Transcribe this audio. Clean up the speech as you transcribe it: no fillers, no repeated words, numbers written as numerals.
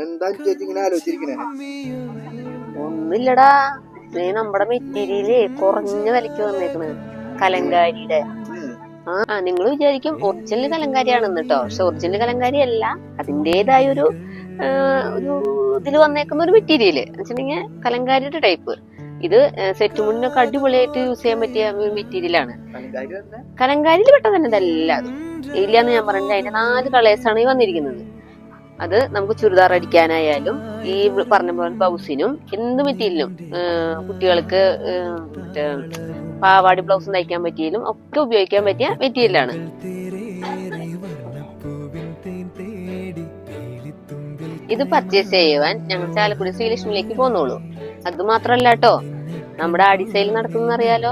എന്താ ചേച്ചി ഇങ്ങനെ ആലോചിച്ചിരിക്കണേ? ഒന്നുമില്ലടാ, നമ്മുടെ മെറ്റീരിയല് കുറഞ്ഞ വിലക്ക് വന്നേക്കണ്, കലങ്കാരിയുടെ. നിങ്ങൾ വിചാരിക്കും ഒറിജിനൽ കലങ്കാരിയാണെന്ന് കേട്ടോ, പക്ഷെ ഒറിജിനൽ കലങ്കാരി അല്ല. അതിൻ്റെതായ ഒരു ഇതിൽ വന്നേക്കുന്ന ഒരു മെറ്റീരിയല് എന്ന് വെച്ചിട്ടുണ്ടെങ്കിൽ കലങ്കാരിയുടെ ടൈപ്പ്. ഇത് സെറ്റ് മുന്നൊക്കെ അടിപൊളിയായിട്ട് യൂസ് ചെയ്യാൻ പറ്റിയ മെറ്റീരിയലാണ്. കലങ്കാരിയിൽ പെട്ടതന്നെ ഇതെല്ലാം ഇല്ലാന്ന് ഞാൻ പറഞ്ഞില്ല. അതിന്റെ 4 കളേഴ്സാണ് ഈ വന്നിരിക്കുന്നത്. അത് നമുക്ക് ചുരിദാർ അടിക്കാനായാലും ഈ പറഞ്ഞ പോലെ ബ്ലൗസിനും എന്ത് മെറ്റീരിയലും, കുട്ടികൾക്ക് മറ്റേ പാവാടി ബ്ലൗസ് തയ്ക്കാൻ പറ്റിയാലും ഒക്കെ ഉപയോഗിക്കാൻ പറ്റിയ മെറ്റീരിയലാണ്. ഇത് പർച്ചേസ് ചെയ്യുവാൻ ഞങ്ങൾ ചാലക്കുടി ശ്രീലക്ഷ്മിയിലേക്ക് പോന്നോളൂ. അത് മാത്രല്ല കേട്ടോ, നമ്മുടെ ആടി സെയിൽ നടക്കുന്ന അറിയാലോ.